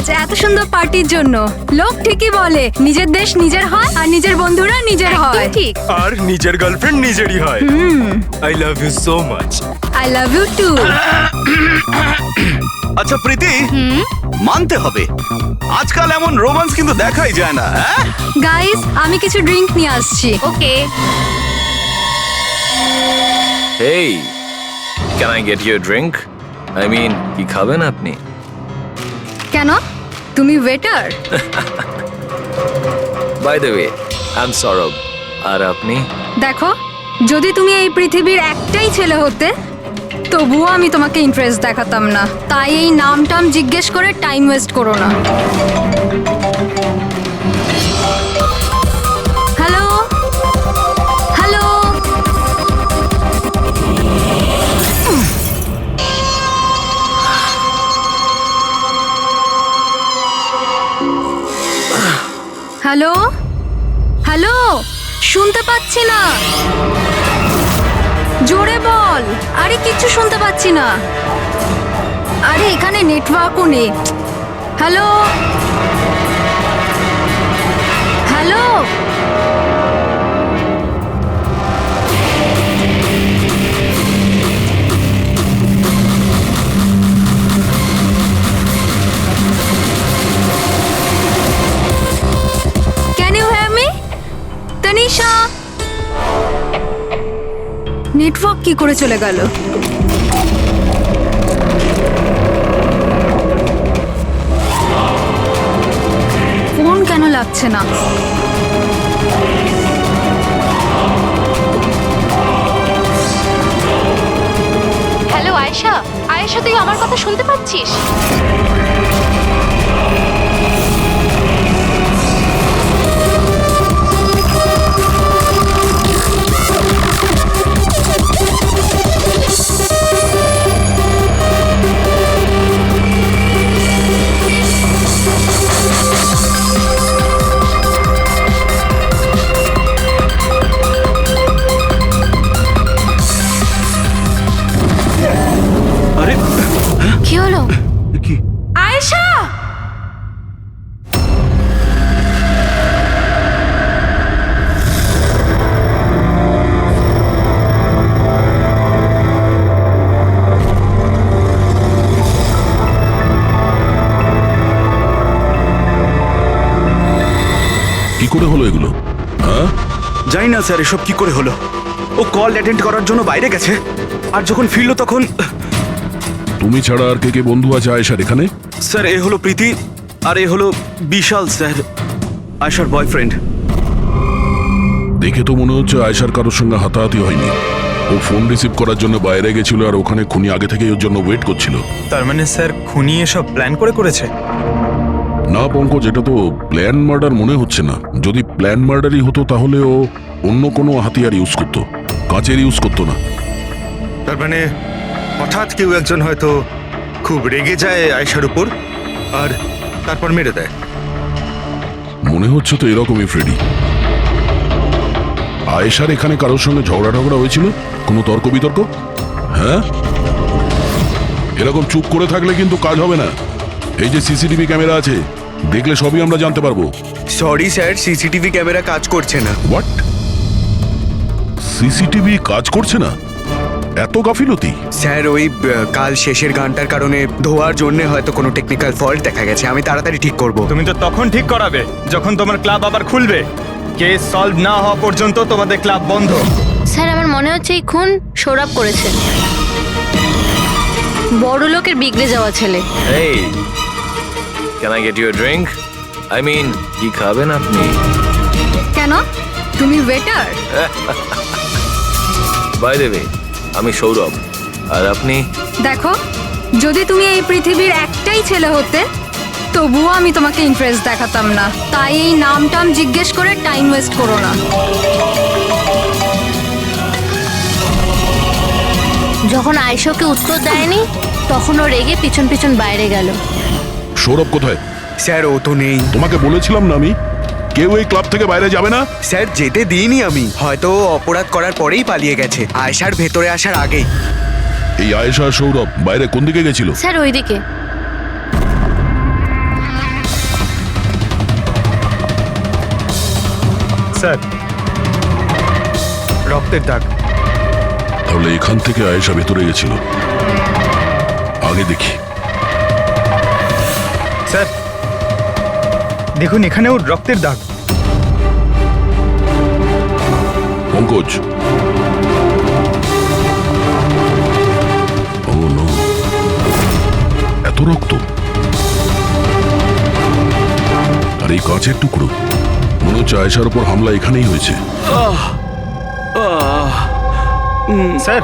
আজ এত সুন্দর পার্টির জন্য। লোক ঠিকই বলে নিজের দেশ নিজের হয় আর নিজের বন্ধুরা নিজের হয়। ঠিক। আর নিজের গার্লফ্রেন্ড নিজেরই হয়। I love you so much. I love you too. আচ্ছা প্রীতি, মানতে হবে আজকাল এমন রোমান্স কিন্তু দেখাই যায় না। গাইস, আমি কিছু ড্রিঙ্ক নিয়ে আসছি। ওকে। Hey, can I get you a drink? I mean, কি খাবেন আপনি? কেন? তুমি waiter? By the way, I'm Saurabh. আর আপনি? দেখো, যদি তুমি এই পৃথিবীর একটাই ছেলে হতে তবুও আমি তোমাকে ইন্টারেস্ট দেখাতাম না। তাই এই নামটাম জিজ্ঞেস করে টাইম ওয়েস্ট করো না। হ্যালো হ্যালো, হ্যালো হ্যালো, শুনতে পাচ্ছি না, জোরে বল। আরে কিচ্ছু শুনতে পাচ্ছি না। আরে এখানে নেটওয়ার্কও নেই। Hello hello, can you hear me? Tanisha, network কি করে চলে গেল? ফোন কেন লাগছে না? হ্যালো আয়েশা, আয়েশা তুই আমার কথা শুনতে পাচ্ছিস? আরে কি হলো? কি? আয়েশা! কি করে হলো এগুলো? হ্যাঁ, জানি না স্যার এসব কি করে হলো। ও কল অ্যাটেন্ড করার জন্য বাইরে গেছে, আর যখন ফিরলো তখন তুমি ছাড়া আর কে কে বন্ধু আছে আয়েশার এখানে? স্যার এ হলো প্রীতি, আর এ হলো বিশাল স্যার, আয়েশার বয়ফ্রেন্ড। দেখে তো মনে হচ্ছে আয়েশার কারোর সঙ্গে হাতাহাতি হয়নি। ও ফোন রিসিভ করার জন্য বাইরে গেছিল আর ওখানে খুনি আগে থেকেই ওর জন্য ওয়েট করছিল। তার মানে স্যার খুনি এসব প্ল্যান করে করেছে? না পঙ্কজ, এটা তো প্ল্যান মার্ডার মনে হচ্ছে না। যদি প্ল্যান মার্ডারই হতো তাহলে ও অন্য কোনো হাতিয়ার ইউজ করতো, কাঁচের ইউজ করতো না। তার মানে হঠাৎ কেউ একজন হয়তো খুব রেগে যায় আয়েশার উপর আর তারপর মেরে দেয়। মনে হচ্ছে তো এরকমই ফ্রেডি। আয়েশার এখানে কারোর সঙ্গে ঝগড়া হয়েছিল? কোনো তর্ক বিতর্ক? হ্যাঁ, এরকম চুপ করে থাকলে কিন্তু কাজ হবে না। এই যে সিসিটিভি ক্যামেরা আছে, দেখলে সবই আমরা জানতে পারবো। সরি স্যার, সিসিটিভি ক্যামেরা কাজ করছে না। হোয়াট? সিসিটিভি কাজ করছে না? এত গাফিলতি? স্যার ওই কাল শেষের গানটার কারণে ধোয়ার জন্য হয়তো কোনো টেকনিক্যাল ফল্ট দেখা গেছে। আমি তাড়াতাড়ি ঠিক করব। তুমি তো তখন ঠিক করাবে যখন তোমার ক্লাব আবার খুলবে। কেস সলভ না হওয়া পর্যন্ত তোমাদের ক্লাব বন্ধ। স্যার আমার মনে হচ্ছে এই খুন সৌরভ করেছে। বড় লোকের বিগড়ে যাওয়া ছেলে। Hey, can I get you a drink? I mean, কি খাবেন আপনি? কেন? তুমি ওয়েটার? By the way, আমি সৌরভ। আর আপনি? দেখো, যদি তুমি এই পৃথিবীর একটাই ছেলে হতে তবুও আমি তোমাকে ইন্টারেস্ট দেখাতাম না। তাই এই নামটাম জিজ্ঞেস করে টাইম ওয়েস্ট করো না। যখন আয়েশাকে উত্তর দেয়নি তখন ও রেগে পিছন পিছন বাইরে গেল। সৌরভ কোথায়? স্যার ও তো নেই। তোমাকে বলেছিলাম না আমি, কেউ এই ক্লাব থেকে বাইরে যাবে না। স্যার যেতে দিইনি আমি। হয়তো ও অপরাধ করার পরেই পালিয়ে গেছে, আয়েশার ভেতরে আসার আগেই। এই আয়েশা আর সৌরভ বাইরে কোন দিকে গেছিল? স্যার ওইদিকে। স্যার রক্তের দাগ। তাহলে এখান থেকে আয়েশা ভেতরে গেছিল। আগে দেখি। স্যার দেখুন এখানেও রক্তের দাগ। পঙ্কজ, ও নো, এত রক্ত! আর এই কাঁচের টুকরো, মনে হচ্ছে আয়েশার উপর হামলা এখানেই হয়েছে। স্যার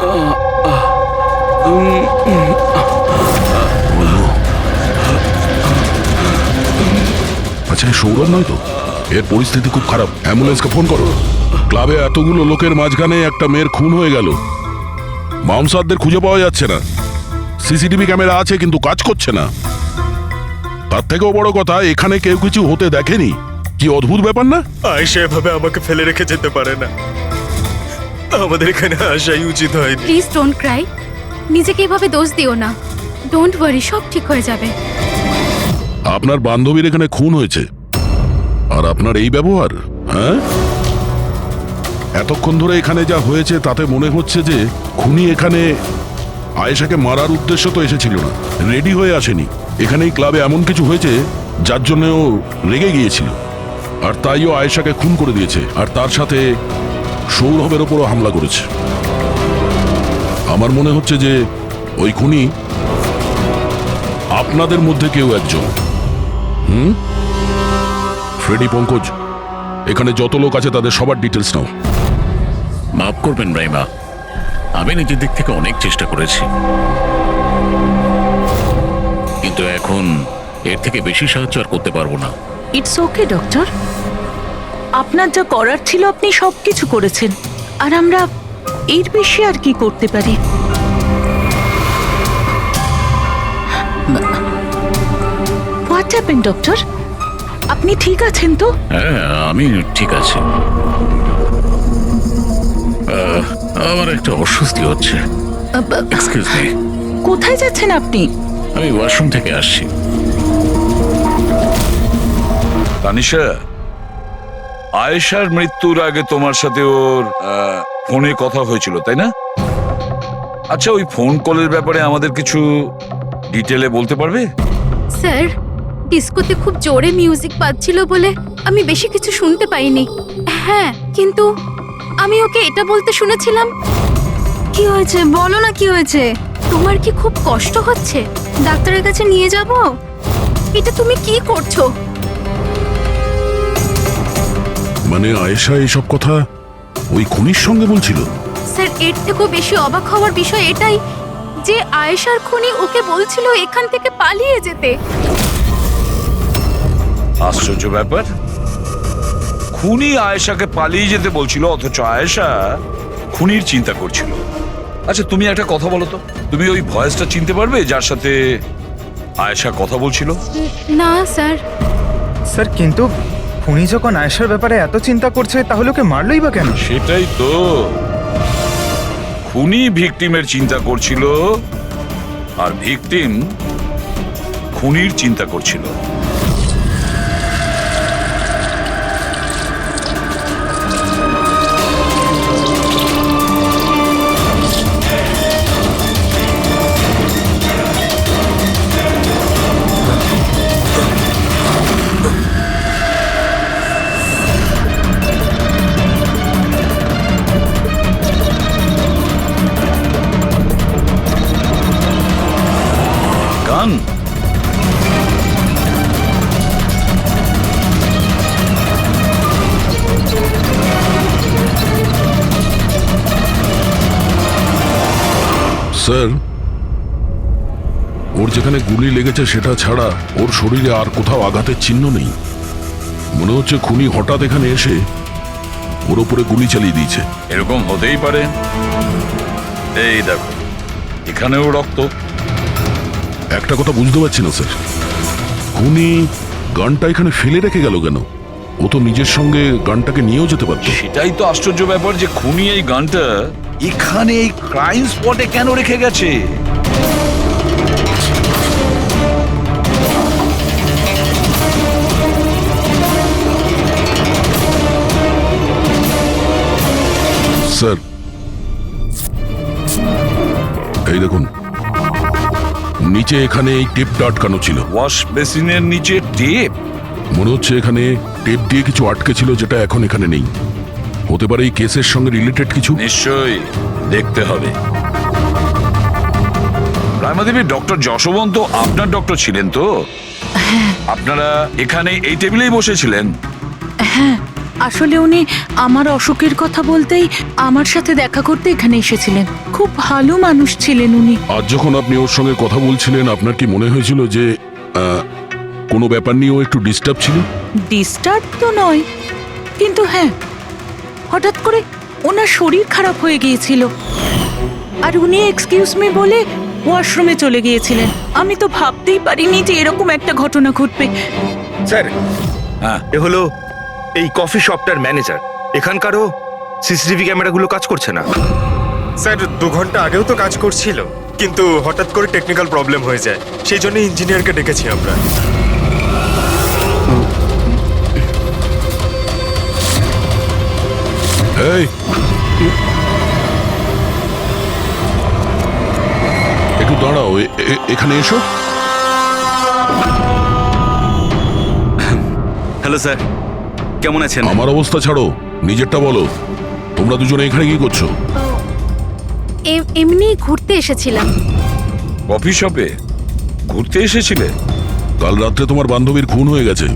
আচ্ছা এ সৌরভ নয় তো? এর পরিস্থিতি খুব খারাপ, অ্যাম্বুলেন্সকে ফোন করো। ক্লাবে এতগুলো লোকের মাঝখানে একটা মেয়ের খুন হয়ে গেল, মামসাদদের খুঁজে পাওয়া যাচ্ছে না। সিসিটিভি ক্যামেরা আছে কিন্তু কাজ করছে না। তার থেকেও বড় কথা, এখানে কেউ কিছু হতে দেখেনি। কি অদ্ভুত ব্যাপার না? আয়েশা এভাবে আমাকে ফেলে রেখে যেতে পারে না। আমাদের এখানে আসাই উচিত হয়নি। প্লিজ ডোন্ট ক্রাই, নিজেকে এভাবে দোষ দিও না। ডোন্ট ওয়ারি, সব ঠিক হয়ে যাবে। আপনার বান্ধবীর এখানে খুন হয়েছে, আর আপনার এই ব্যবহার? হ্যাঁ, এতক্ষণ ধরে এখানে যা হয়েছে তাতে মনে হচ্ছে যে খুনি এখানে আয়েশাকে মারার উদ্দেশ্য তো এসেছিল না, রেডি হয়ে আসেনি। এখানেই ক্লাবে এমন কিছু হয়েছে যার জন্য ও রেগে গিয়েছিল, আর তাই ও আয়েশাকে খুন করে দিয়েছে, আর তার সাথে সৌরভের ওপরও হামলা করেছে। আমার মনে হচ্ছে যে ওই খুনি আপনাদের মধ্যে কেউ একজন। ফ্রেডি, পঙ্কজ, এখানে যত লোক আছে তাদের সবার ডিটেলস নাও। মাফ করবেন রাইমা, আমি নিজের দিক থেকে অনেক চেষ্টা করেছি, কিন্তু এখন এর থেকে বেশি সাহায্য আর করতে পারবো না। ইটস ওকে ডক্টর, আপনার যা করার ছিল আপনি সবকিছু করেছেন, আর আমরা এর বেশি আর কি করতে পারি? What happen doctor? আপনি ঠিক আছেন তো? হ্যাঁ, আমি ঠিক আছি। আমার একটা অস্বস্তি হচ্ছে। Excuse me. কোথায় যাচ্ছেন আপনি? আমি ওয়াশরুম থেকে আসছি। তানিশা, আয়েশার মৃত্যুর আগে তোমার সাথে ওর ফোনে কথা হয়েছিল তাই না? আচ্ছা, ওই ফোন কলের ব্যাপারে আমাদের কিছু ডিটেলে বলতে পারবে? স্যার, ডিস্কোতে খুব জোরে মিউজিক বাজছিল বলে আমি বেশি কিছু শুনতে পাইনি। হ্যাঁ, কিন্তু আমি ওকে এটা বলতে শুনেছিলাম, কি হয়েছে বলো না, কি হয়েছে? তোমার কি খুব কষ্ট হচ্ছে? ডাক্তারের কাছে নিয়ে যাব? এটা তুমি কি করছো? মানে আয়েশা এইসব কথা ওই খুনির সঙ্গে বলছিল? স্যার, এর থেকেও বেশি অবাক হওয়ার বিষয় এটাই যে আয়েশার খুনি ওকে বলছিল এখান থেকে পালিয়ে যেতে। আশ্চর্য ব্যাপার, খুনি আয়েশাকে পালিয়ে যেতে বলছিল অথচ আয়েশা খুনির চিন্তা করছিল। আচ্ছা, তুমি একটা কথা বলো তো, তুমি ওই ভয়েসটা চিনতে পারবে যার সাথে আয়েশা কথা বলছিল? না স্যার। স্যার কিন্তু খুনি যখন আয়েশার ব্যাপারে এত চিন্তা করছে তাহলে ওকে মারলই বা কেন? সেটাই তো, খুনি ভিকটিমের চিন্তা করছিল আর ভিকটিম খুনির চিন্তা করছিল। গান? স্যার, ওর যেখানে গুলি লেগেছে সেটা ছাড়া ওর শরীরে আর কোথাও আঘাতের চিহ্ন নেই। মনে হচ্ছে খুনি হঠাৎ এখানে এসে ওর উপরে গুলি চালিয়ে দিয়েছে। এরকম হতেই পারে। এই দেখো, এখানেও রক্ত। একটা কথা বুঝতে পারছি না স্যার, খুনি গানটা এখানে ফেলে রেখে গেল কেন? ও তো নিজের সঙ্গে গানটাকে নিয়েও যেতে পারত। সেটাই তো আশ্চর্য ব্যাপার যে খুনি এই গানটা এখানে এই ক্রাইম স্পটে কেন রেখে গেছে? এই দেখুন, নিচে এখানে এই টেপটা আটকানো ছিল। ওয়াশ বেসিনের নিচে টেপ? মনে হচ্ছে এখানে টেপ দিয়ে কিছু আটকে ছিল, যেটা এখন এখানে নেই। হতে পারে এই কেসের সঙ্গে রিলেটেড কিছু। নিশ্চয়ই, দেখতে হবে। রায়মাদেবী, ডক্টর যশবন্ত আপনার ডক্টর ছিলেন তো? আপনারা এখানে এই টেবিলেই বসেছিলেন? হ্যাঁ, আসলে উনি আমার অসুখের কথা বলতেই আমার সাথে দেখা করতে এখানে এসেছিলেন। খুব ভালো মানুষ ছিলেন উনি। আজ যখন আপনি ওর সঙ্গে কথা বলছিলেন, আপনার কি মনে হয়েছিল যে কোনো ব্যাপার নিয়ে ও একটু ডিস্টার্ব ছিল? ডিস্টার্ব তো নয়, কিন্তু হ্যাঁ, হঠাৎ করে ওনার শরীর খারাপ হয়ে গিয়েছিল আর উনি এক্সকিউজ মি বলে ওয়াশরুমে চলে গিয়েছিলেন। আমি তো ভাবতেই পারিনি যে এরকম একটা ঘটনা ঘটবে। স্যার, হ্যাঁ, এ হলো এই কফি শপটার ম্যানেজার। এখানকারও সিসিটিভি ক্যামেরাগুলো কাজ করছে না। স্যার, 2 ঘন্টা আগেও তো কাজ করছিল, কিন্তু হঠাৎ করে টেকনিক্যাল প্রবলেম হয়ে যায়, সেই জন্য ইঞ্জিনিয়ারকে ডেকেছি আমরা। এই, একটু দাঁড়াও, এখানে এসো। হ্যালো স্যার, কেমন আছেন? আমার অবস্থা ছাড়ো, নিজেরটা বলো। তোমরা দুজনে এখানে কি করছো? এমনি ঘুরতে এসেছিলাম। কফি শপে ঘুরতে এসেছিলে? কাল রাত্রে তোমার বান্ধবীর খুন হয়ে গেছে।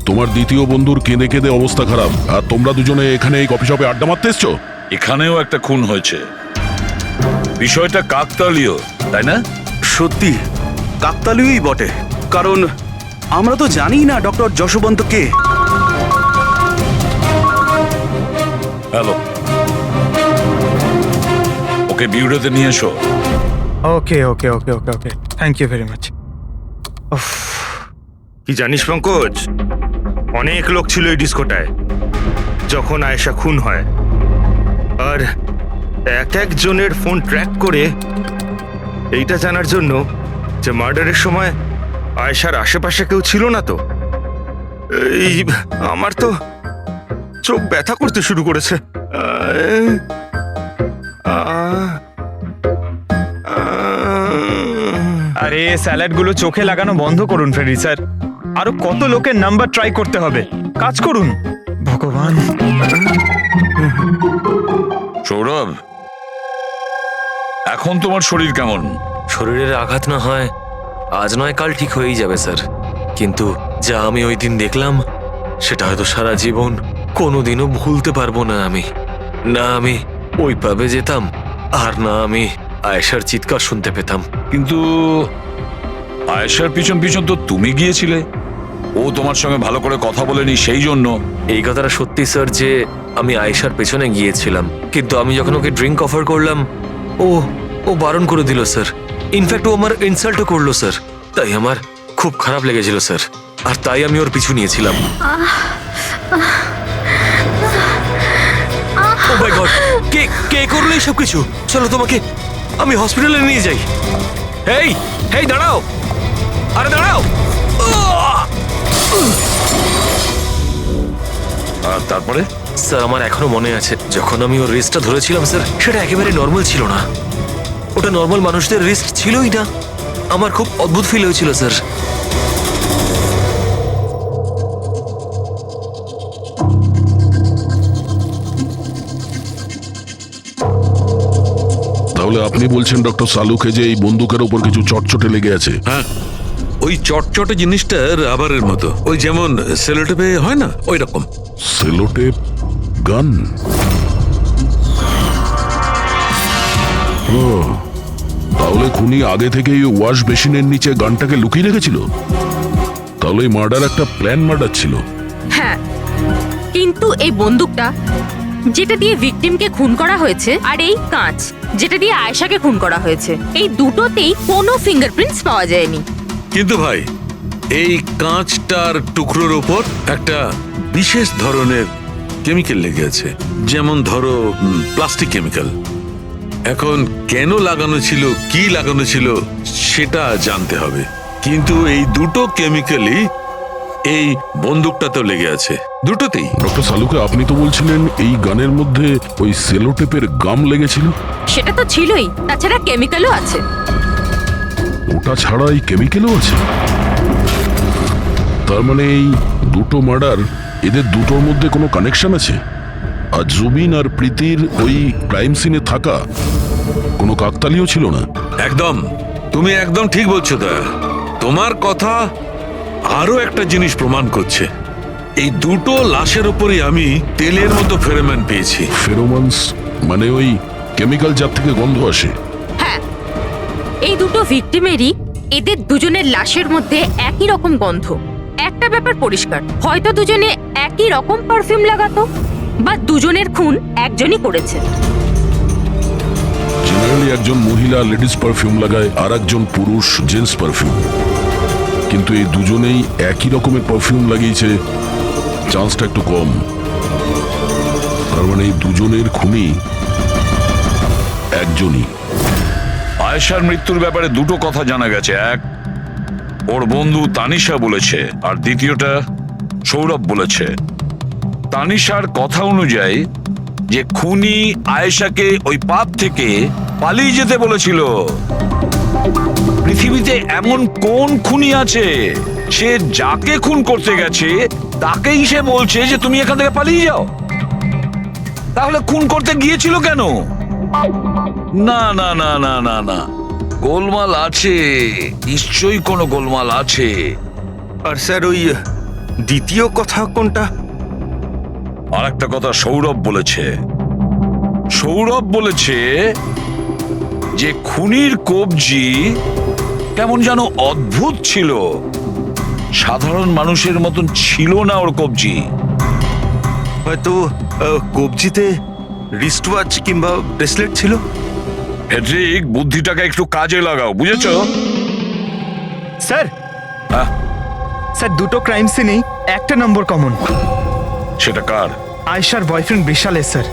তোমার দ্বিতীয় বন্ধুর কেঁদে কেঁদে অবস্থা খারাপ, আর তোমরা দুজনে এখানে এই কফি শপে আড্ডা মারতে এসছো। এখানেও একটা খুন হয়েছে। বিষয়টা কাকতালীয়, তাই না? সত্যি কাকতালীয়ই বটে, কারণ আমরা তো জানি না ডক্টর যশবন্ত কে। হ্যালো, ওকে বিউরোতে নিয়ে এসো। ওকে ওকে ওকে ওকে ওকে, থ্যাংক ইউ ভেরি মাচ। কি জানিস পঙ্কজ, অনেক লোক ছিল এই ডিস্কোটায় যখন আয়েশা খুন হয়, আর একজনের ফোন ট্র্যাক করে এইটা জানার জন্য যে মার্ডারের সময় আয়েশার আশেপাশে কেউ ছিল না। তো এই আমার তো চোখ ব্যথা করতে শুরু করেছে। আরে স্যালাডগুলো চোখে লাগানো বন্ধ করুন ফ্রেডি স্যার। আরো কত লোকের নাম্বার ট্রাই করতে হবে, কাজ করুন। ভগবান। সৌরভ, এখন তোমার শরীর কেমন? শরীরের আঘাত না হয় আজ নয় কাল ঠিক হয়েই যাবে স্যার, কিন্তু যা আমি ওই দিন দেখলাম সেটা হয়তো সারা জীবন কোনোদিনও ভুলতে পারবো না আমি। না আমি ওই পাবে যেতাম, আর না আমি আয়েশার চিৎকার শুনতে পেতাম। কিন্তু আয়েশার পিছন পিছন তো তুমি গিয়েছিলে, ও তোমার সঙ্গে ভালো করে কথা বলেনি সেই জন্য। এই কথাটা সত্যি স্যার যে আমি আয়েশার পেছনে গিয়েছিলাম, কিন্তু আমি যখন ওকে ড্রিঙ্ক অফার করলাম ও বারণ করে দিল স্যার। ইনফ্যাক্ট ও আমার ইনসাল্টও করলো স্যার। তাই আমার খুব খারাপ লেগেছিল স্যার, আর তাই আমি ওর পিছু নিয়েছিলাম। ও মাই গড, কে করলো এইসব কিছু? চলো তোমাকে আমি হসপিটালে নিয়ে যাই। হেই দাঁড়াও, আরে দাঁড়াও। আর তারপরে? স্যার, আমার এখনো মনে আছে যখন আমি ওর রিস্টটা ধরেছিলাম স্যার, সেটা একেবারে নর্মাল ছিল না। ওটা নর্মাল মানুষদের রিস্ট ছিলই না। আমার খুব অদ্ভুত ফিল হয়েছিল স্যার। তাহলে আপনি বলছেন ডক্টর সালুকে যে এই বন্দুকের ওপর কিছু চটচটে লেগে আছে? হ্যাঁ, ওই চটচটে জিনিসটা রাবারের মতো, ওই যেমন সেলোটেপে হয় না, ওই রকম। সেলোটেপ গান? ও, তাহলে খুনি আগে থেকেই ওয়াশ বেসিনের নিচে গানটাকে লুকিয়ে রেখেছিল। তাহলে এই মার্ডার একটা প্ল্যান মার্ডার ছিল। হ্যাঁ, কিন্তু এই বন্দুকটা যেটা দিয়ে ভিকটিমকে খুন করা হয়েছে, আর এই কাঁচ যেটা দিয়ে আয়েশাকে খুন করা হয়েছে, এই দুটোতেই কোনো ফিঙ্গারপ্রিন্টস পাওয়া যায়নি। কিন্তু ভাই, এই কাঁচটার টুকরোর ওপর একটা বিশেষ ধরনের কেমিক্যাল লেগে আছে, যেমন ধরো প্লাস্টিক কেমিক্যাল। এখন কেন লাগানো ছিল, কি লাগানো ছিল সেটা জানতে হবে, কিন্তু এই দুটো কেমিক্যালই এই বন্দুকটাতেও লেগে আছে, দুটোতেই। ডক্টর সালুকে, আপনি তো বলছিলেন এই গানের মধ্যে ওই সেলোটেপের গাম লেগেছিল। সেটা তো ছিলই, তাছাড়া কেমিক্যালও আছে। ওটা ছাড়া এই কেমিক্যালও আছে? তার মানে এই দুটো মার্ডার, এদের দুটোর মধ্যে কোনো কানেকশন আছে? আর জুবিন আর প্রীতির ওই ক্রাইম সিনে থাকা কোনো কাকতালীয় ছিল না? একদম, তুমি একদম ঠিক বলছো দয়া। তোমার কথা আরো একটা জিনিস প্রমাণ করছে, এই দুটো লাশের উপরই আমি তেলের মতো ফেরোমন পেয়েছি। ফেরোমনস মানে ওই কেমিক্যাল যার থেকে গন্ধ আসে? হ্যাঁ, এই দুটো ভিকটিমেরই এদের দুজনের লাশের মধ্যে একই রকম গন্ধ। একটা ব্যাপার পরিষ্কার, হয়তো দুজনে একই রকম পারফিউম লাগাতো, বা দুজনের খুন একজনই করেছে। জেনারেলি একজন মহিলা লেডিস পারফিউম লাগায়, আর একজন পুরুষ জেন্টস পারফিউম। কিন্তু এই দুজনেই একই রকমের পারফিউম লাগিয়েছে, চান্সটা একটু কম। তার মানে এই দুজনের খুনি একজনই। আয়েশার মৃত্যুর ব্যাপারে দুটো কথা জানা গেছে। এক, ওর বন্ধু তানিশা বলেছে, আর দ্বিতীয়টা সৌরভ বলেছে। তানিশার কথা অনুযায়ী যে খুনি আয়েশাকে ওই পাপ থেকে পালিয়ে যেতে বলেছিল। পৃথিবীতে এমন কোন খুনি আছে সে যাকে খুন করতে গেছে তাকেই সে বলছে যে তুমি এখান থেকে পালিয়ে যাও? তাহলে খুন করতে গিয়েছিল কেন? না না না না না না, গোলমাল আছে, নিশ্চয়ই কোনো গোলমাল আছে। আর স্যার ওই দ্বিতীয় কথা কোনটা? আর একটা কথা সৌরভ বলেছে। সৌরভ বলেছে যে খুনির কবজি কেমন যেন অদ্ভুত ছিল, সাধারণ মানুষের মতন ছিল না ওর কবজি। হয়তো কবজিতে রিস্ট ওয়াচ কিংবা ব্রেসলেট ছিল। ফেডরিক, বুদ্ধিটাকে একটু কাজে লাগাও, বুঝেছো? স্যার, হ্যাঁ? স্যার দুটো ক্রাইম সিনেই একটা নম্বর কমন। সেটা কার? আয়েশার বয়ফ্রেন্ড বিশালের স্যার।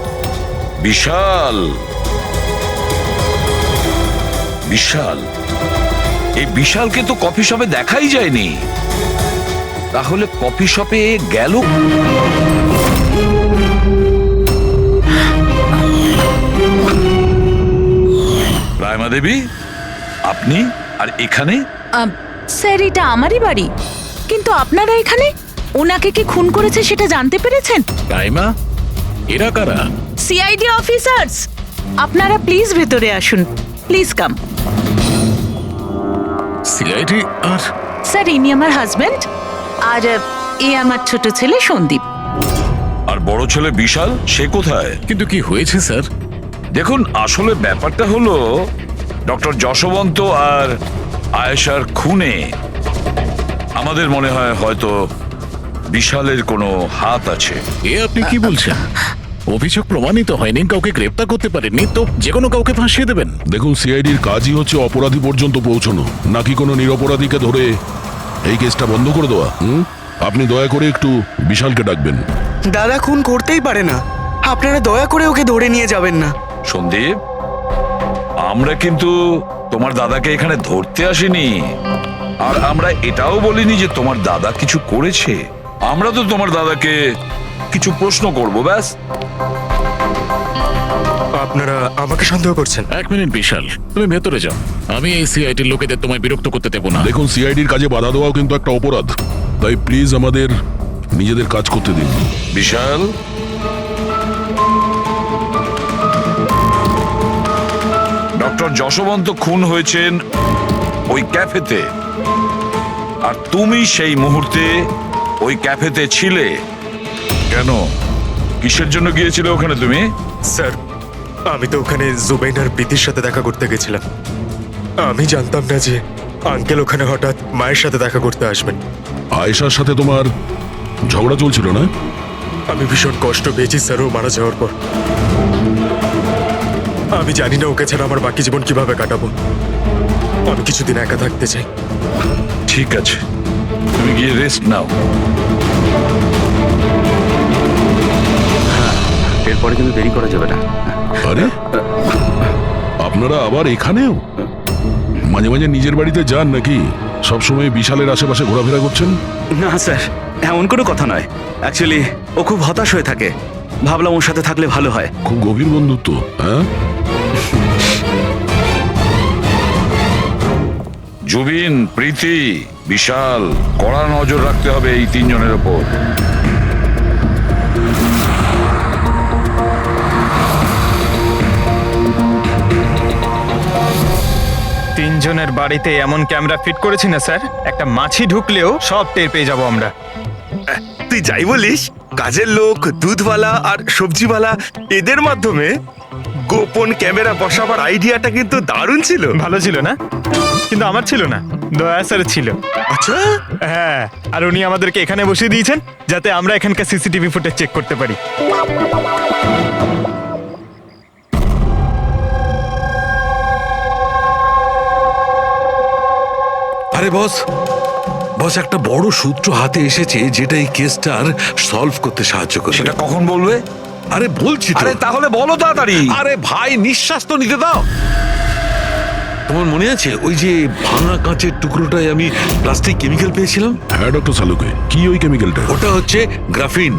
বিশাল? বিশাল? এই বিশালকে তো কফি শপে দেখাই যায়নি, তাহলে কফি শপে গেল? রায়মা দেবী, আপনি আর এখানে? স্যার, এটা আমারই বাড়ি, কিন্তু আপনারা এখানে? ওনাকে কি খুন করেছে সেটা জানতে পেরেছেন? রাইমা, এরা কারা? CID officers. আপনারা প্লিজ ভেতরে আসুন, প্লিজ কাম। সিআইডি? আর স্যার, ইনি আমার হাজবেন্ড, আর এ আমার ছোট ছেলে সন্দীপ। আর বড় ছেলে বিশাল, সে কোথায়? কিন্তু কি হয়েছে স্যার? দেখুন, আসলে ব্যাপারটা হলো ডক্টর যশবন্ত আর আয়েশার খুনে আমাদের মনে হয় হয়তো বিশালের কোনো হাত আছে। এ আপনি কি বলছেন? অভিযোগ প্রমাণিত হয়নি, কাউকে গ্রেপ্তার করতে পারেননি, তো যে কোনো কাউকে ফাঁসিয়ে দেবেন? দেখুন, সিআইডির কাজই হচ্ছে অপরাধী পর্যন্ত পৌঁছানো, নাকি কোনো নিরপরাধীকে ধরে এই কেসটা বন্ধ করে দেওয়া। আপনি দয়া করে একটু বিশালকে ডাকবেন। দাদা খুন করতেই পারে না, আপনারা দয়া করে ওকে ধরে নিয়ে যাবেন না। সন্দীপ, আমরা কিন্তু তোমার দাদাকে এখানে ধরতে আসিনি, আর আমরা এটাও বলিনি যে তোমার দাদা কিছু করেছে। আমরা তো তোমার দাদাকে কিছু প্রশ্ন করব, ব্যাস। আপনারা আমাকে সন্দেহ করছেন? এক মিনিট বিশাল, তুমি ভেতরে যাও, আমি এই সিআইডির লোকেদের তোমায় বিরক্ত করতে দেবো না। দেখুন, সিআইডির কাজে বাধা দেওয়াও কিন্তু একটা অপরাধ, তাই প্লিজ আমাদের নিজেদের কাজ করতে দিন। বিশাল, ডক্টর যশবন্ত খুন হয়েছেন ওই ক্যাফেতে, আর তুমি সেই মুহূর্তে ওই ক্যাফেতে ছিলে। কেন, কিসের জন্য গিয়েছিলে ওখানে তুমি? স্যার, আমি তো ওখানে জুবাইন আর প্রীতির সাথে দেখা করতে গেছিলাম। আমি জানতাম না যে আঙ্কেল ওখানে হঠাৎ মায়ের সাথে দেখা করতে আসবেন। আয়েশার সাথে তোমার ঝগড়া চলছিল না? আমি ভীষণ কষ্ট পেয়েছি স্যার ও মারা যাওয়ার পর। আমি জানি না ওকে ছাড়া আমার বাকি জীবন কিভাবে কাটাবো। আমি কিছুদিন একা থাকতে চাই। ঠিক আছে, তুমি গিয়ে রেস্ট নাও। এরপরে কিন্তু দেরি করা যাবে না। আরে, আপনারা আবার এখানেও? মাঝে মাঝে নিজের বাড়িতে যান নাকি? সবসময় বিশালের আশেপাশে ঘোরাফেরা করছেন? না স্যার, এমন কোনো কথা নয়। অ্যাকচুয়ালি ও খুব হতাশ হয়ে থাকে, ভাবলাম ওর সাথে থাকলে ভালো হয়। খুব গভীর বন্ধুত্ব, হ্যাঁ? জুবিন, প্রীতি, বিশাল, কড়া নজর রাখতে হবে এই তিনজনের ওপর। তিনজনের বাড়িতে এমন ক্যামেরা ফিট করেছি না স্যার, একটা মাছি ঢুকলেও সব টের পেয়ে যাবো আমরা। তুই যাই বলিস, কাজের লোক, দুধওয়ালা আর সবজিওয়ালা এদের মাধ্যমে গোপন ক্যামেরা বসাবার আইডিয়াটা কিন্তু দারুণ ছিল। ভালো ছিল না? কিন্তু আমার ছিল না, দয়া স্যার ছিল। আচ্ছা, হ্যাঁ, আর উনি আমাদেরকে এখানে বসিয়ে দিয়েছেন যাতে আমরা এখানকার সিসিটিভি ফুটেজ চেক করতে পারি। আরে বস, একটা বড় সূত্র হাতে এসেছে যেটা এই কেসটার সলভ করতে সাহায্য করবে। সেটা কখন বলবে? আরে বলছি তো। আরে তাহলে বলো তাড়াতাড়ি। আরে ভাই, নিঃশ্বাস তো নিতে দাও। তোমার মনে আছে ওই যে ভাঙা কাঁচের টুকরোটায় আমি প্লাস্টিক কেমিক্যাল পেয়েছিলাম? হ্যাঁ ডক্টর সালুকে, কি ওই কেমিক্যালটা? ওটা হচ্ছে গ্রাফিন,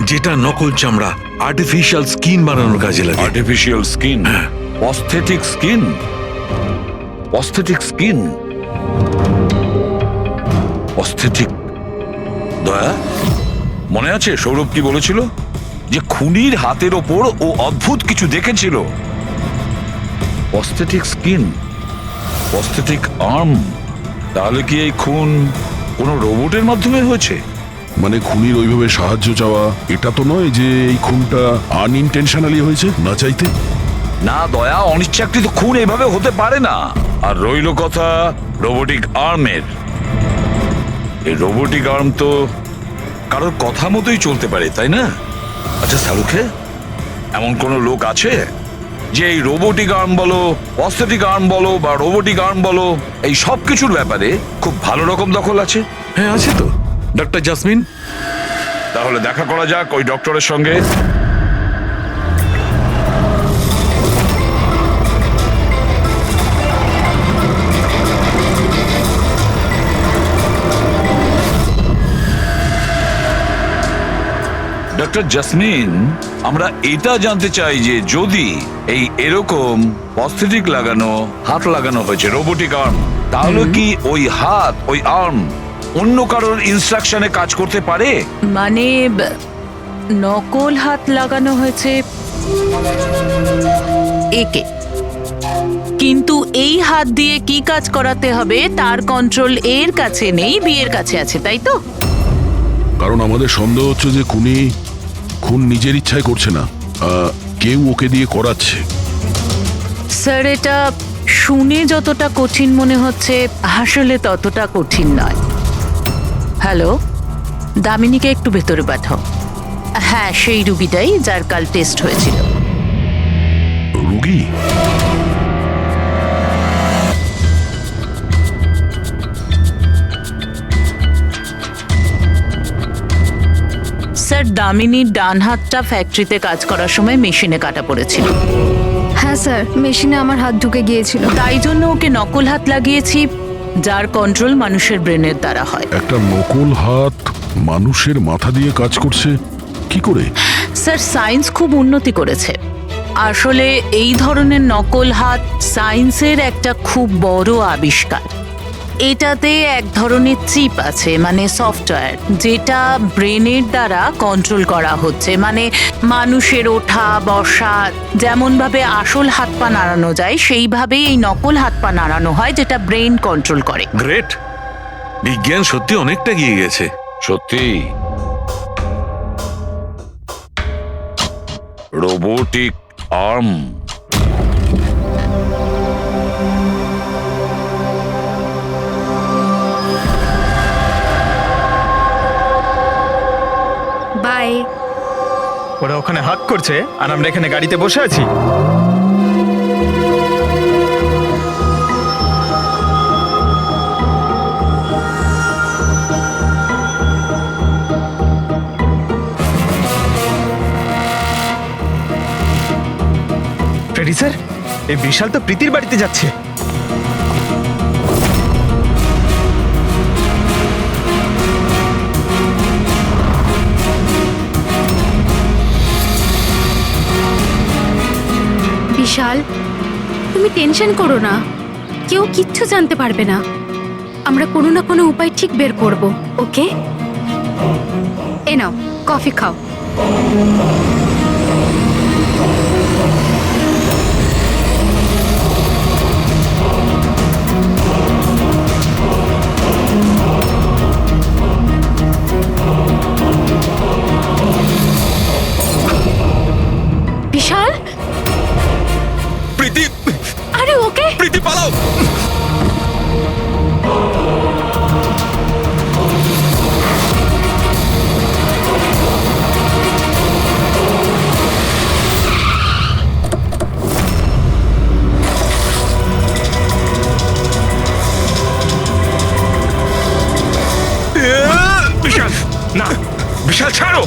যেটা নকল চামড়া, আর্টিফিশিয়াল স্কিন বানানোর কাজে লাগে। Artificial skin, aesthetic skin, aesthetic skin, aesthetic. দয়া, মনে আছে সৌরভ কি বলেছিল? যে খুনির হাতের ওপর ও অদ্ভুত কিছু দেখেছিল। Aesthetic skin, aesthetic arm. তাহলে কি এই খুন কোনো রোবটের মাধ্যমে হয়েছে? মানে খুনির ওইভাবে সাহায্য চাওয়া এটা তো নয় যে এই খুনটা আনইনটেনশনালি হয়েছে, না চাইতে? না দয়া, অনিচ্ছাকৃত খুন এইভাবে হতে পারে না। আর রইল কথা রোবোটিক আর্মের। এই রোবোটিক আর্ম তো কারোর কথা মতোই চলতে পারে, তাই না? আচ্ছা সালুকে, এমন কোন লোক আছে যে এই রোবোটিক আর্ম বলো, অস্থেটিক আর্ম বলো বা রোবোটিক আর্ম বলো, এই সব কিছুর ব্যাপারে খুব ভালো রকম দখল আছে? হ্যাঁ আছে তো, ডক্টর জাসমিন। তাহলে দেখা করা যাক ওই ডক্টরের সঙ্গে। ডক্টর জাসমিন, আমরা এটা জানতে চাই যে যদি এই এরকম প্রস্থেটিক লাগানো হাত লাগানো হয়েছে রোবোটিক আর্ম, তাহলে কি ওই হাত, ওই আর্ম অন্য কারোর ইনস্ট্রাকশনে কাজ করতে পারে? মানে নকল হাত লাগানো হয়েছে একে, কিন্তু এই হাত দিয়ে কি কাজ করাতে হবে তার কন্ট্রোল এর কাছে নেই, বিয়ের কাছে আছে, তাই তো? কারণ আমাদের সন্দেহ হচ্ছে যে খুন নিজের ইচ্ছায় করছে না, কেউ ওকে দিয়ে করাচ্ছে। স্যার, এটা শুনে যতটা কঠিন মনে হচ্ছে আসলে ততটা কঠিন নয়। হ্যালো, দামিনীকে একটু ভেতরে পাঠাও। হ্যাঁ, সেই রুগীটাই যার কাল টেস্ট হয়েছিল। রুগী? স্যার, দামিনীর ডান হাতটা ফ্যাক্টরিতে কাজ করার সময় মেশিনে কাটা পড়েছিল। হ্যাঁ স্যার, মেশিনে আমার হাত ঢুকে গিয়েছিল। তাই জন্য ওকে নকল হাত লাগিয়েছি, যার কন্ট্রোল মানুষের ব্রেনের দ্বারা হয়। একটা নকল হাত মানুষের মাথা দিয়ে কাজ করছে কি করে? স্যার, সায়েন্স খুব উন্নতি করেছে। আসলে এই ধরনের নকল হাত সায়েন্সের একটা খুব বড় আবিষ্কার। এটাতে এক ধরনের চিপ আছে, মানে সফটওয়্যার, যেটা ব্রেনের দ্বারা কন্ট্রোল করা হচ্ছে। মানে মানুষের ওঠা বসা যেমনভাবে আসল হাত পা নাড়ানো যায়, সেইভাবেই এই নকল হাত পা নাড়ানো হয়, যেটা ব্রেন কন্ট্রোল করে। গ্রেট, বিজ্ঞান সত্যি অনেকটা এগিয়ে গেছে। সত্যি রোবোটিক আর্ম। বাই। ওরা ওখানে হাক করছে আর আমরা এখানে গাড়িতে বসে আছি। ফ্রেডি স্যার, এই বিশাল তো প্রীতির বাড়িতে যাচ্ছে। বিশাল, তুমি টেনশন করো না, কেউ কিচ্ছু জানতে পারবে না। আমরা কোনো না কোনো উপায় ঠিক বের করব, ওকে? এ নাও কফি খাও। বিশাল, প্রীতি, আরে ওকে। প্রীতি পালাও। বিশাল, না, বিশাল ছাড়ো।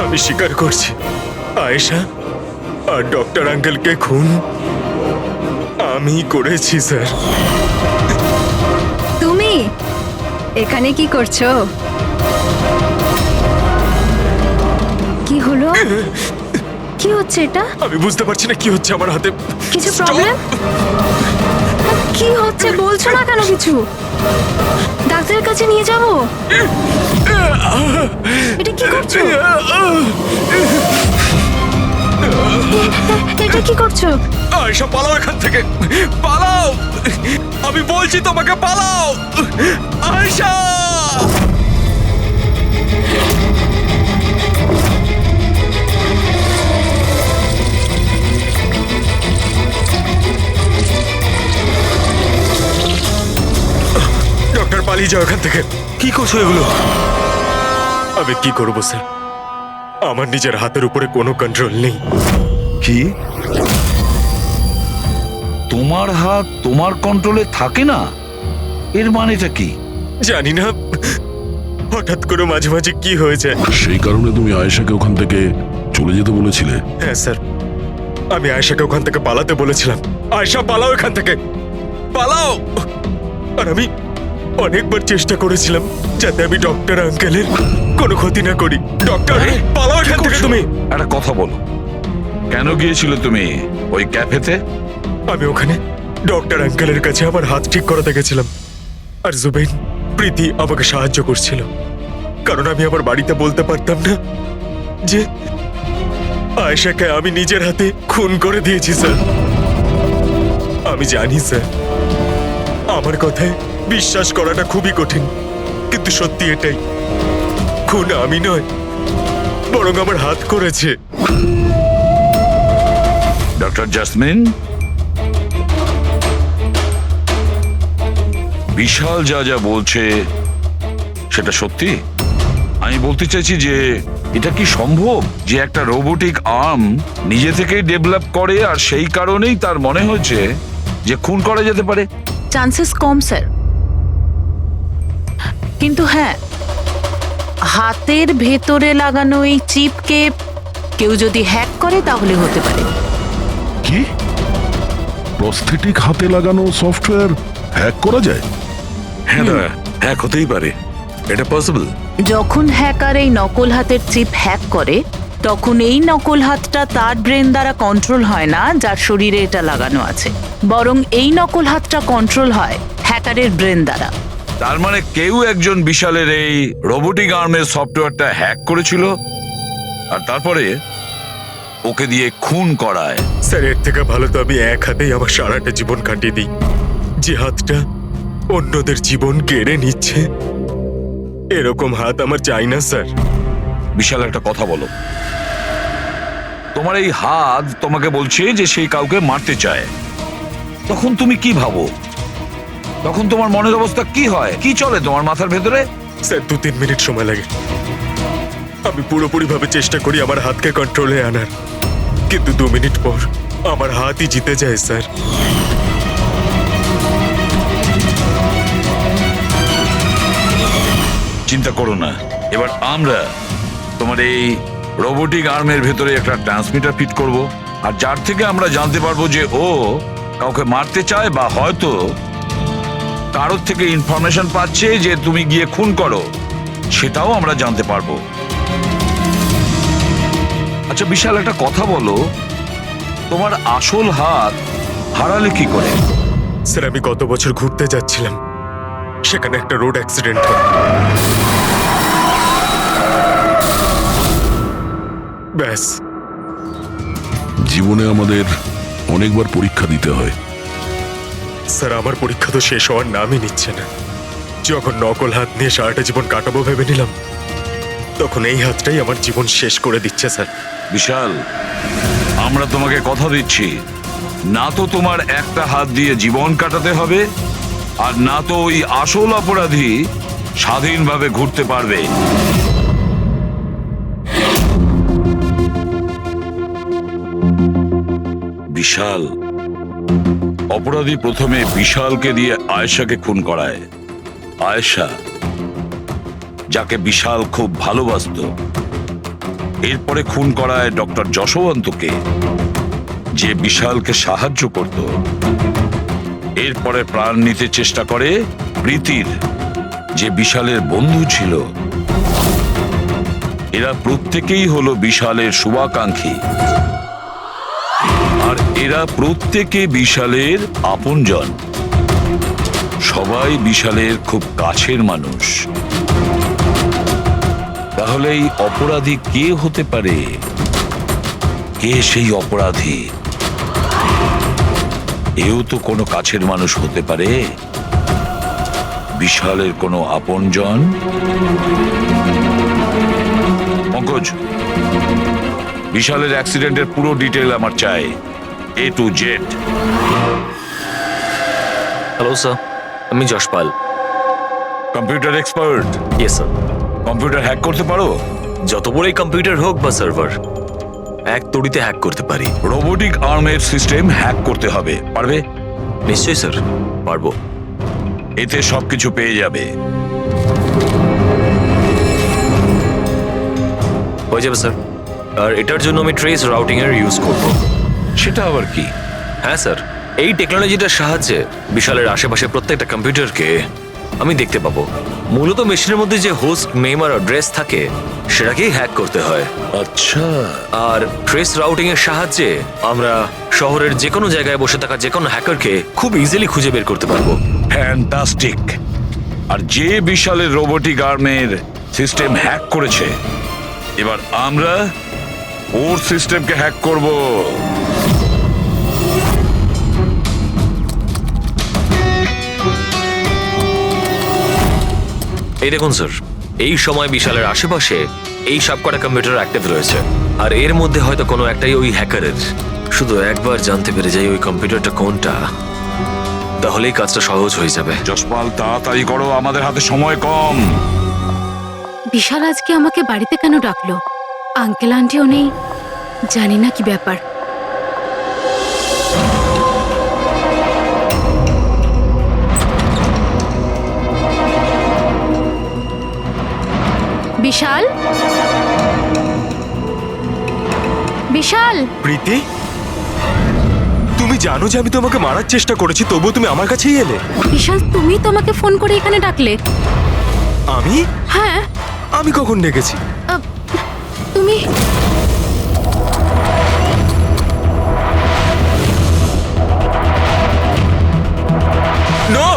আমি স্বীকার করছি, আয়েশা আর ডক্টর আঙ্কেলকে খুন আমি করেছি স্যার। তুমি এখানে কি করছো? কি হলো? কি হচ্ছে এটা? আমি বুঝতে পারছি না কি হচ্ছে আমার হাতে। কিছু Stop! প্রবলেম? কি হচ্ছে বলছো না কেন কিছু? ডাক্তারের কাছে নিয়ে যাব? এটা কি করছো? এটা কি করছো? আয়েশা পালাও এখান থেকে, পালাও! আমি বলছি তোমাকে পালাও, আয়েশা! ডক্টর পালিয়ে যাও এখান থেকে। কি করছো এগুলো? আমি কি করব স্যার? আমার নিজের হাতের উপরে কোনো কন্ট্রোল নেই। কি তোমার হাত তোমার কন্ট্রোলে থাকে না? এর মানেটা কি? জানি না, হঠাৎ করে মাঝে মাঝে কি হয়ে যায়। সেই কারণে তুমি আয়েশাকে ওখান থেকে চলে যেতে বলেছিলে? হ্যাঁ স্যার, আমি আয়েশাকে ওখান থেকে পালাতে বলেছিলাম। আয়েশা পালাও এখান থেকে, পালাও! আর আমি অনেকবার চেষ্টা করেছিলাম যাতে আমি ডক্টর আঙ্কেলের কোনো ক্ষতি না করি। ডক্টর, পালাও এখান থেকে তুমি। একটা কথা বলো, কেন গিয়েছিলে তুমি ওই ক্যাফেতে? আমি ওখানে ডক্টর আঙ্কেলের কাছে আমার হাত ঠিক করাতে গেছিলাম, আর জুবেইন, প্রীতি আমাকে সাহায্য করছিল, কারণ আমি আমার বাড়িতে বলতে পারতাম না যে আয়েশাকে আমি নিজের হাতে খুন করে দিয়েছি স্যার। আমি জানি স্যার, আমার কথায় বিশ্বাস করাটা খুবই কঠিন, কিন্তু সত্যি এটাই, খুন আমি নয়, বরং আমার হাত করেছে। ডক্টর জাসমিন, বিশাল যা যা বলছে সেটা সত্যি? আমি বলতে চাইছি যে এটা কি সম্ভব যে একটা রোবোটিক আর্ম নিজে থেকেই ডেভেলপ করে আর সেই কারণেই তার মনে হয়েছে যে খুন করা যেতে পারে? চান্সেস কম স্যার, কিন্তু হ্যাঁ, হাতের ভেতরে লাগানো এই চিপকে কেউ যদি হ্যাক করে তাহলে হতে পারে। কি প্রস্থেটিক হাতে লাগানো সফটওয়্যার হ্যাক করা যায়? হ্যাঁ দাদা, হ্যাক হতেই পারে, এটা পসিবল। যখন হ্যাকার এই নকল হাতের চিপ হ্যাক করে তখন এই নকল হাতটা তার ব্রেন দ্বারা কন্ট্রোল হয় না যার শরীরে এটা লাগানো আছে, বরং এই নকল হাতটা কন্ট্রোল হয় হ্যাকারের ব্রেন দ্বারা। তার মানে কেউ একজন বিশালের এই রোবোটিক আর্মের সফটওয়্যারটা হ্যাক করেছিল আর তারপরে ওকে দিয়ে খুন করায়। স্যার, এর থেকে ভালো তো আমি এক হাতেই আমার সারাটা জীবন কাটিয়ে দিই। যে হাতটা অন্যদের জীবন কেড়ে নিচ্ছে, এরকম হাত আমার চাই না স্যার। বিশাল, একটা কথা বলো, তোমার এই হাত তোমাকে বলছে যে সেই কাউকে মারতে চায়, তখন তুমি কি ভাবো? তখন তোমার মনের অবস্থা কি হয়? কি চলে তোমার মাথার ভেতরে? স্যার, 2-3 মিনিট সময় লাগে। আমি পুরোপুরি ভাবে চেষ্টা করি আমার হাতকে কন্ট্রোলে আনার, কিন্তু 2 মিনিট পর আমার হাতই জিতে যায় স্যার। চিন্তা করো না, এবার আমরা তোমার এই রোবোটিক আর্মের ভেতরে একটা ট্রান্সমিটার ফিট করব, আর যার থেকে আমরা জানতে পারবো যে ও কাউকে মারতে চায় বা হয়তো কারোর থেকে ইনফরমেশন পাচ্ছে যে তুমি গিয়ে খুন করো, সেটাও আমরা জানতে পারবো। আচ্ছা বিশাল, একটা কথা বলো, তোমার আসল হাত হারালে কি করে? স্যার আমি গত বছর ঘুরতে যাচ্ছিলাম, সেখানে একটা রোড অ্যাক্সিডেন্ট হয়। ব্যাস। জীবনে আমাদের অনেকবার পরীক্ষা দিতে হয়। স্যার আমার পরীক্ষা তো শেষ হওয়ার নামই নিচ্ছে না। যখন নকল হাত নিয়ে সারাটা জীবন কাটাবো ভেবে নিলাম, তখন এই হাতটাই আমার জীবন শেষ করে দিচ্ছে স্যার। বিশাল, আমরা তোমাকে কথা দিচ্ছি, না তো তোমার একটা হাত দিয়ে জীবন কাটাতে হবে, আর না তো ওই আসল অপরাধী স্বাধীনভাবে ঘুরতে পারবে। বিশাল, অপরাধী প্রথমে বিশালকে দিয়ে আয়েশাকে খুন করায়। আয়েশা, যাকে বিশাল খুব ভালোবাসতো, এরপরে খুন করায় ডক্টর যশবন্তকে, যে বিশালকে সাহায্য করত। এরপরে প্রাণ নিতে চেষ্টা করে প্রীতির, যে বিশালের বন্ধু ছিল। এরা প্রত্যেকেই হলো বিশালের শুভাকাঙ্ক্ষী, আর এরা প্রত্যেকে বিশালের আপনজন। সবাই বিশালের খুব কাছের মানুষ। তাহলে এই অপরাধী কে হতে পারে? কে সেই অপরাধী? এও তো কোনো কাছের মানুষ হতে পারে, বিশালের কোনো আপনজন। পঙ্কজ, বিশালের অ্যাক্সিডেন্টের পুরো ডিটেল আমার চাই, A to Z। Hello sir, আমি Jaspal. Computer expert? Yes sir. Computer hack করতে পারো? যত বড়ই কম্পিউটার হোক বা সার্ভার, এক তড়িতে হ্যাক করতে পারি। রোবোটিক আর্মের সিস্টেম হ্যাক করতে হবে, পারবে? নিশ্চয়ই স্যার, পারবো। এতে সবকিছু পেয়ে যাবে। হয়ে যাবে স্যার। আর এটার জন্য আমি ট্রেস রাউটিং এর ইউজ করব। সেটা আবার কি? হ্যাঁ স্যার, এই টেকনোলজিটার সাহায্যে বিশালের আশেপাশে প্রত্যেকটা কম্পিউটারকে আমি দেখতে পাবো। মূলত মেশিনের মধ্যে যে হোস্ট নেম আর অ্যাড্রেস থাকে সেটাকেই হ্যাক করতে হয়। আচ্ছা। আর ট্রেস রাউটিং এর সাহায্যে আমরা শহরের যে কোনো জায়গায় বসে থাকা যে কোনো হ্যাকারকে খুব ইজিলি খুঁজে বের করতে পারবো। ফ্যান্টাস্টিক। আর যে বিশালের রোবোটিক আর্মের সিস্টেম হ্যাক করেছে, এবার আমরা ওর সিস্টেমকে হ্যাক করব। এই দেখুন স্যার, এই সময় বিশালের আশেপাশে এই সবকটা কম্পিউটার অ্যাক্টিভ রয়েছে, আর এর মধ্যে হয়তো কোনো একটাই ওই হ্যাকারের। শুধু একবার জানতে পেরে যাই ওই কম্পিউটারটা কোনটা, তাহলেই কাজটা সহজ হয়ে যাবে। যশপাল, তাড়াতাড়ি করো, আমাদের হাতে সময় কম। বিশাল আজকে আমাকে বাড়িতে কেন ডাকলো? আঙ্কেল আন্টিও নেই, জানি না কি ব্যাপার। বিশাল, বিশাল। প্রীতি, তুমি জানো যে আমি তোমাকে মারার চেষ্টা করেছি, তবুও তুমি আমার কাছেই এলে। বিশাল, তুমি তো আমাকে ফোন করে এখানে ডাকলে। আমি? হ্যাঁ। আমি কখন ডেকেছি? তুমি নো!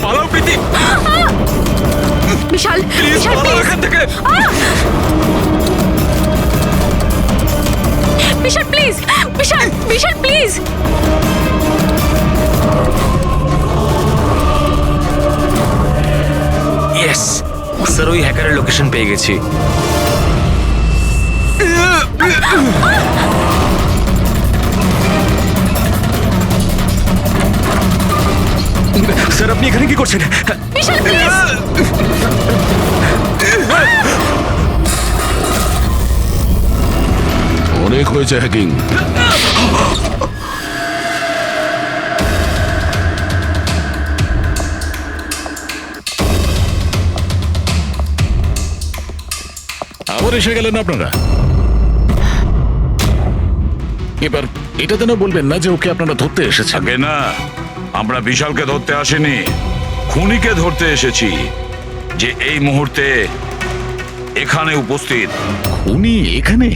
পালাও প্রীতি! বিশাল, প্লিজ বিশাল, পালাও এখান থেকে! Vishal please, Vishal, Vishal please. Yes sir, ওই হ্যাকারের লোকেশন পেয়ে গেছি। স্যার আপনি এখানে কি করছেন? বিশাল প্লিজ। অনেক হয়েছে হ্যাকিং। আবার এসে গেলেন আপনারা। এবার এটা যেন বলবেন না যে ওকে আপনারা ধরতে এসেছেন। আগে না, আমরা বিশালকে ধরতে আসিনি, খুনিকে ধরতে এসেছি, যে এই মুহূর্তে এখানে উপস্থিত। উনি এখানে?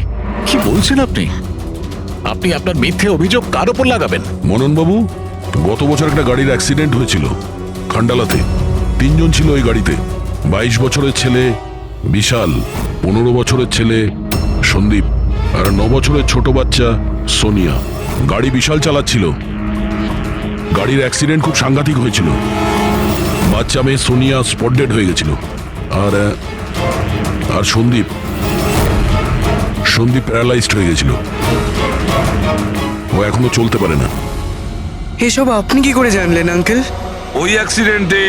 কি বলছেন আপনি? আপনি আপনার মিথ্যে অভিযোগ কার ওপর লাগাবেন? মনন বাবু, গত বছর একটা গাড়ির অ্যাক্সিডেন্ট হয়েছিল খান্ডালাতে। 3 জন ছিল ওই গাড়িতে। 22 বছরের ছেলে বিশাল, 15 বছরের ছেলে সন্দীপ, আর 9 বছরের ছোট বাচ্চা সোনিয়া। গাড়ি বিশাল চালাচ্ছিল। গাড়ির অ্যাক্সিডেন্ট খুব সাংঘাতিক হয়েছিল। বাচ্চা মেয়ে সোনিয়া স্পট ডেড হয়ে গেছিল। আর সন্দীপ প্যারালাইজড হয়ে গেছিল। ও এখনো চলতে পারে না। এসব আপনি কি করে জানলেন আঙ্কেল? ওই অ্যাক্সিডেন্টে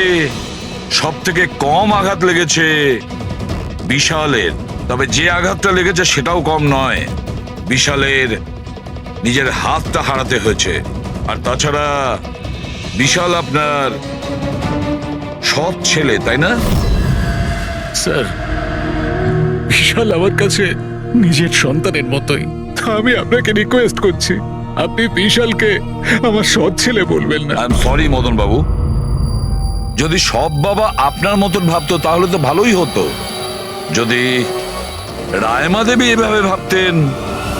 সব থেকে কম আঘাত লেগেছে বিশালের, তবে যে আঘাতটা লেগেছে সেটাও কম নয়। বিশালের নিজের হাতটা হারাতে হয়েছে। আর তাছাড়া বিশাল আপনার সৎ ছেলে, তাই না? স্যার, বিশাল আমার কাছে নিজের সন্তানের মতোই। আমি আপনাকে রিকোয়েস্ট করছি, আপনি বিশালকে আমার সৎ ছেলে বলবেন না। আই এম সরি মদন বাবু, যদি সব বাবা আপনার মতন ভাবতো তাহলে তো ভালোই হতো। যদি রায়মা দেবী এভাবে ভাবতেন।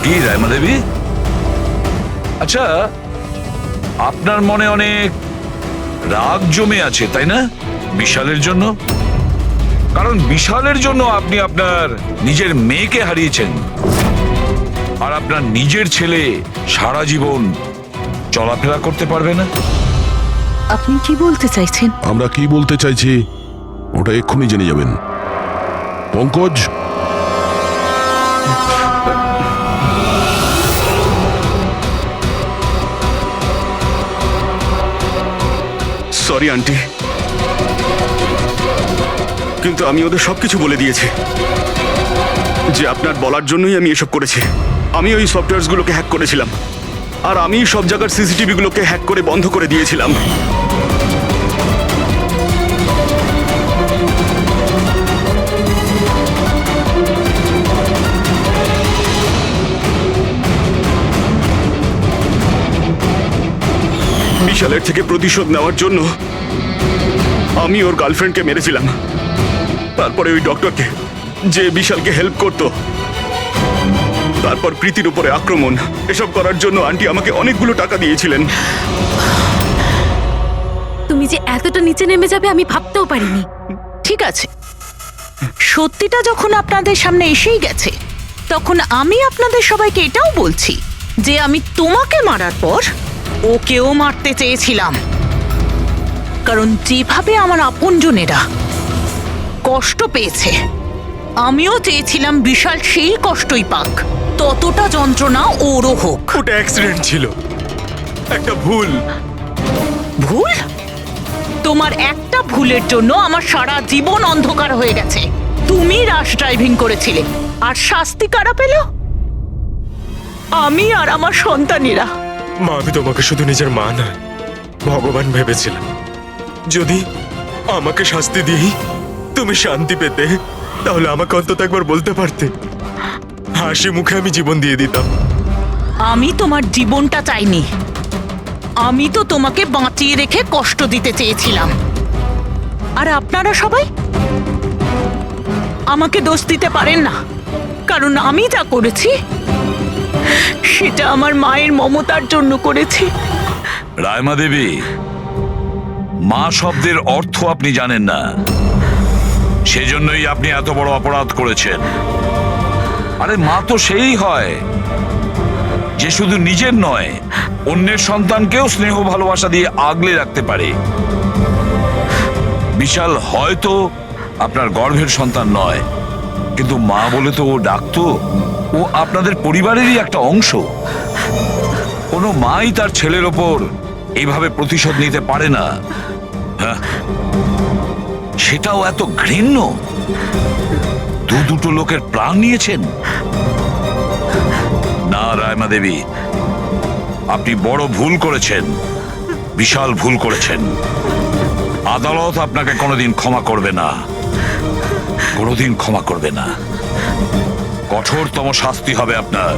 কি রায়মা দেবী? আচ্ছা, আপনার মনে অনেক রাগ জমে আছে, তাই না বিশালের জন্য? কারণ বিশালের জন্য আপনি আপনার নিজের মেয়েকে হারিয়েছেন, আর আপনার নিজের ছেলে সারা জীবন চলাফেরা করতে পারবে না। আপনি কি বলতে চাইছেন? আমরা কি বলতে চাইছি ওটা এক্ষুনি জেনে যাবেন। পঙ্কজ, সরি আন্টি, কিন্তু আমি ওদের সবকিছু বলে দিয়েছি যে আপনার বলার জন্যই আমি এসব করেছি। আমি ওই সফটওয়্যারগুলোকে হ্যাক করেছিলাম, আর আমি সব জায়গার সিসিটিভিগুলোকে হ্যাক করে বন্ধ করে দিয়েছিলাম। বিশালের থেকে প্রতিশোধ নেওয়ার জন্য আমি ওর গার্লফ্রেন্ডকে মেরেছিলাম। তারপরে ওই ডক্টরকে, যে বিশালকে হেল্প করতো, তারপর প্রীতির উপরে আক্রমণ। এসব করার জন্য আন্টি আমাকে অনেকগুলো টাকা দিয়েছিলেন। তুমি যে এতটা নিচে নেমে যাবে আমি ভাবতেও পারিনি। ঠিক আছে, সত্যিটা যখন আপনাদের সামনে এসেই গেছে, তখন আমি আপনাদের সবাইকে এটাও বলছি যে আমি তোমাকে মারার পর ওকেও মারতে চেয়েছিলাম। কারণ যেভাবে আমার আপনজনেরা কষ্ট পেয়েছে, আমিও চেয়েছিলাম বিশাল সেই কষ্টই পাক, ততটা যন্ত্রণা ওরও হোক। ওটা অ্যাক্সিডেন্ট ছিল, একটা ভুল। ভুল? তোমার একটা ভুলের জন্য আমার সারা জীবন অন্ধকার হয়ে গেছে। তুমি রাশ ড্রাইভিং করেছিলে, আর শাস্তি কারা পেল? আমি আর আমার সন্তানেরা। মা, আমি তোমাকে শুধু নিজের মা না, ভগবান ভেবেছিলাম। যদি আমাকে শাস্তি দিয়েই তুমি শান্তি পেতে, তাহলে আমাকে অন্তত একবার বলতে পারতে। হাসি মুখে আমি জীবন দিয়ে দিতাম। আমি তোমার জীবনটা চাইনি, আমি তো তোমাকে বাঁচিয়ে রেখে কষ্ট দিতে চেয়েছিলাম। আর আপনারা সবাই আমাকে দোষ দিতে পারেন না, কারণ আমি যা করেছি সেটা আমার মায়ের মমতার জন্য করেছি। রায়মা দেবী, মা শব্দের অর্থ আপনি জানেন না, সেজন্যই আপনি এত বড় অপরাধ করেছেন। আরে মা তো সেই হয় যে শুধু নিজের নয়, অন্যের সন্তানকেও স্নেহ ভালোবাসা দিয়ে আগলে রাখতে পারে। বিশাল হয়তো আপনার গর্ভের সন্তান নয়, কিন্তু মা বলে তো ও ডাকতো। ও আপনাদের পরিবারেরই একটা অংশ। কোনো মাই তার ছেলের ওপর এইভাবে প্রতিশোধ নিতে পারে না। হ্যাঁ সেটাও এত ঘৃণ্য, দুটো লোকের প্রাণ নিয়েছেন। না রায়মা দেবী, আপনি বড় ভুল করেছেন, বিশাল ভুল করেছেন। আদালত আপনাকে কোনোদিন ক্ষমা করবে না, কোনোদিন ক্ষমা করবে না। কঠোরতম শাস্তি হবে আপনার।